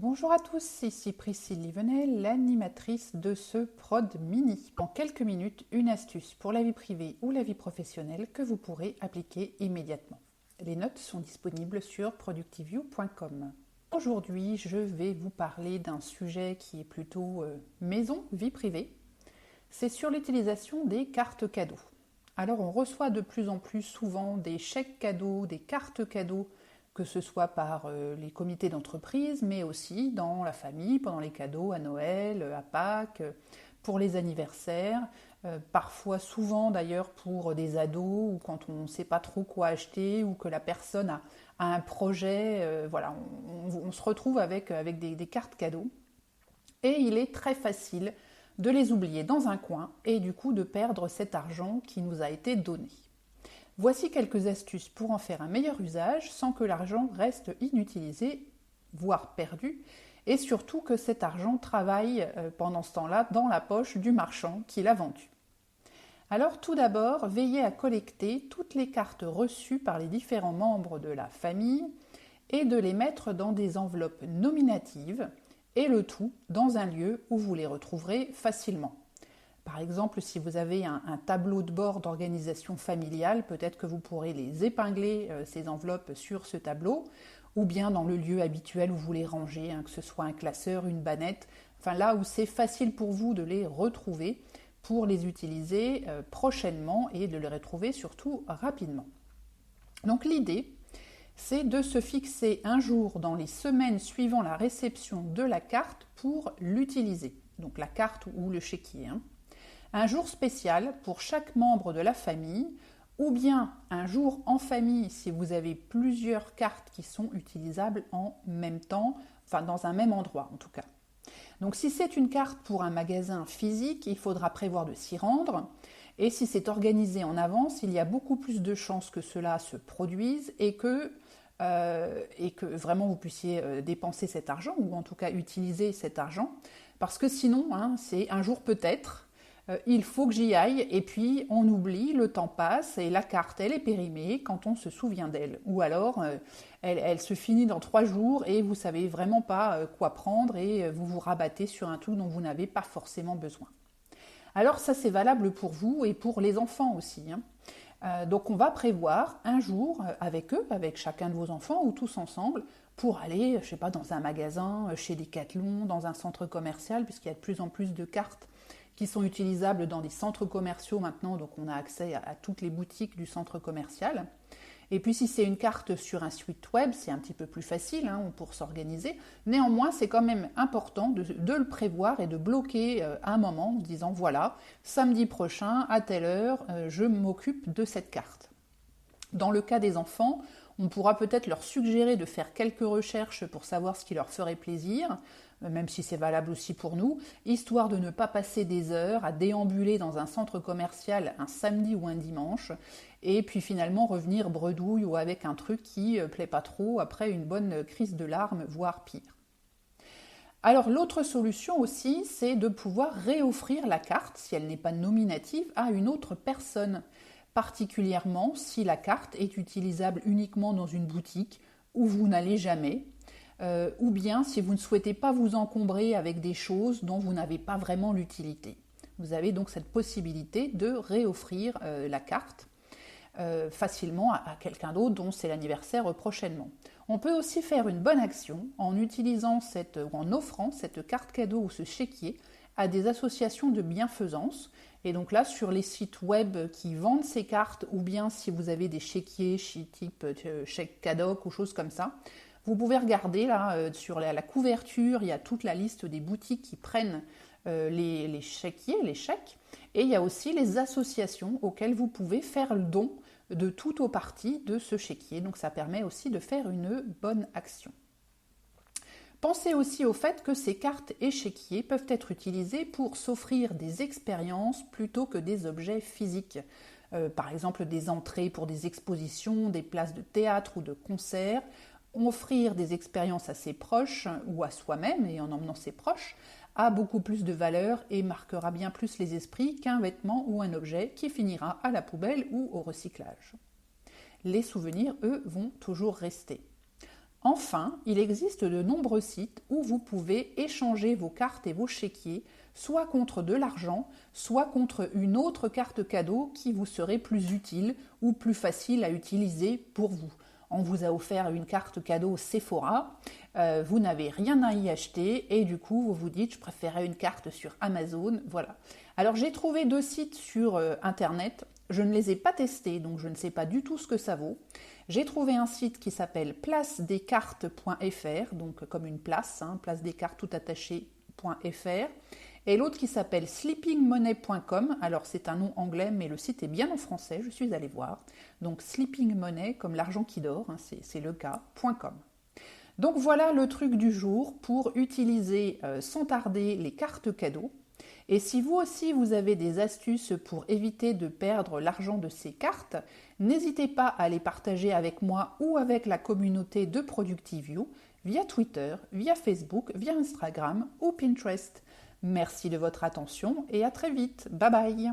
Bonjour à tous, ici Priscille Livenel, l'animatrice de ce Prod Mini. En quelques minutes, une astuce pour la vie privée ou la vie professionnelle que vous pourrez appliquer immédiatement. Les notes sont disponibles sur productiveview.com. Aujourd'hui, je vais vous parler d'un sujet qui est plutôt maison, vie privée. C'est sur l'utilisation des cartes cadeaux. Alors, on reçoit de plus en plus souvent des chèques cadeaux, des cartes cadeaux, que ce soit par les comités d'entreprise, mais aussi dans la famille, pendant les cadeaux, à Noël, à Pâques, pour les anniversaires, parfois souvent d'ailleurs pour des ados, ou quand on ne sait pas trop quoi acheter, ou que la personne a un projet, voilà, on se retrouve avec des cartes cadeaux. Et il est très facile de les oublier dans un coin et du coup de perdre cet argent qui nous a été donné. Voici quelques astuces pour en faire un meilleur usage sans que l'argent reste inutilisé, voire perdu, et surtout que cet argent travaille pendant ce temps-là dans la poche du marchand qui l'a vendu. Alors tout d'abord, veillez à collecter toutes les cartes reçues par les différents membres de la famille et de les mettre dans des enveloppes nominatives et le tout dans un lieu où vous les retrouverez facilement. Par exemple, si vous avez un tableau de bord d'organisation familiale, peut-être que vous pourrez les épingler, ces enveloppes, sur ce tableau, ou bien dans le lieu habituel où vous les rangez, que ce soit un classeur, une bannette, enfin là où c'est facile pour vous de les retrouver pour les utiliser prochainement et de les retrouver surtout rapidement. Donc l'idée, c'est de se fixer un jour dans les semaines suivant la réception de la carte pour l'utiliser, donc la carte ou le chéquier. Un jour spécial pour chaque membre de la famille, ou bien un jour en famille si vous avez plusieurs cartes qui sont utilisables en même temps, enfin dans un même endroit en tout cas. Donc si c'est une carte pour un magasin physique, il faudra prévoir de s'y rendre. Et si c'est organisé en avance, il y a beaucoup plus de chances que cela se produise et que vraiment vous puissiez dépenser cet argent, ou en tout cas utiliser cet argent. Parce que sinon, c'est un jour peut-être, il faut que j'y aille, et puis on oublie, le temps passe, et la carte, elle est périmée quand on se souvient d'elle. Ou alors, elle se finit dans 3 jours, et vous ne savez vraiment pas quoi prendre, et vous vous rabattez sur un truc dont vous n'avez pas forcément besoin. Alors ça, c'est valable pour vous et pour les enfants aussi. Donc on va prévoir un jour avec eux, avec chacun de vos enfants, ou tous ensemble, pour aller, je sais pas, dans un magasin, chez Decathlon, dans un centre commercial, puisqu'il y a de plus en plus de cartes qui sont utilisables dans des centres commerciaux maintenant, donc on a accès à toutes les boutiques du centre commercial. Et puis si c'est une carte sur un site web, c'est un petit peu plus facile pour s'organiser. Néanmoins, c'est quand même important de le prévoir et de bloquer un moment en disant voilà, samedi prochain, à telle heure, je m'occupe de cette carte. Dans le cas des enfants, on pourra peut-être leur suggérer de faire quelques recherches pour savoir ce qui leur ferait plaisir, même si c'est valable aussi pour nous, histoire de ne pas passer des heures à déambuler dans un centre commercial un samedi ou un dimanche, et puis finalement revenir bredouille ou avec un truc qui plaît pas trop après une bonne crise de larmes, voire pire. Alors l'autre solution aussi, c'est de pouvoir réoffrir la carte, si elle n'est pas nominative, à une autre personne, particulièrement si la carte est utilisable uniquement dans une boutique où vous n'allez jamais, ou bien si vous ne souhaitez pas vous encombrer avec des choses dont vous n'avez pas vraiment l'utilité. Vous avez donc cette possibilité de réoffrir la carte facilement à quelqu'un d'autre dont c'est l'anniversaire prochainement. On peut aussi faire une bonne action en utilisant ou en offrant cette carte cadeau ou ce chéquier à des associations de bienfaisance. Et donc là, sur les sites web qui vendent ces cartes, ou bien si vous avez des chéquiers type chèque cadoc ou choses comme ça, vous pouvez regarder là, sur la couverture, il y a toute la liste des boutiques qui prennent les chéquiers, les chèques, et il y a aussi les associations auxquelles vous pouvez faire le don de tout ou partie de ce chéquier. Donc ça permet aussi de faire une bonne action. Pensez aussi au fait que ces cartes et chéquiers peuvent être utilisés pour s'offrir des expériences plutôt que des objets physiques. Par exemple des entrées pour des expositions, des places de théâtre ou de concerts. Offrir des expériences à ses proches ou à soi-même et en emmenant ses proches a beaucoup plus de valeur et marquera bien plus les esprits qu'un vêtement ou un objet qui finira à la poubelle ou au recyclage. Les souvenirs, eux, vont toujours rester. Enfin, il existe de nombreux sites où vous pouvez échanger vos cartes et vos chéquiers, soit contre de l'argent, soit contre une autre carte cadeau qui vous serait plus utile ou plus facile à utiliser pour vous. On vous a offert une carte cadeau Sephora, vous n'avez rien à y acheter et du coup vous vous dites je préférais une carte sur Amazon, voilà. Alors j'ai trouvé 2 sites sur internet, je ne les ai pas testés donc je ne sais pas du tout ce que ça vaut. J'ai trouvé un site qui s'appelle placedescartes.fr, donc comme une place, place des cartes tout attaché.fr, et l'autre qui s'appelle sleepingmoney.com. Alors c'est un nom anglais, mais le site est bien en français, je suis allée voir. Donc sleepingmoney, comme l'argent qui dort, c'est le cas.com. Donc voilà le truc du jour pour utiliser sans tarder les cartes cadeaux. Et si vous aussi vous avez des astuces pour éviter de perdre l'argent de ces cartes, n'hésitez pas à les partager avec moi ou avec la communauté de ProductiveYou via Twitter, via Facebook, via Instagram ou Pinterest. Merci de votre attention et à très vite. Bye bye.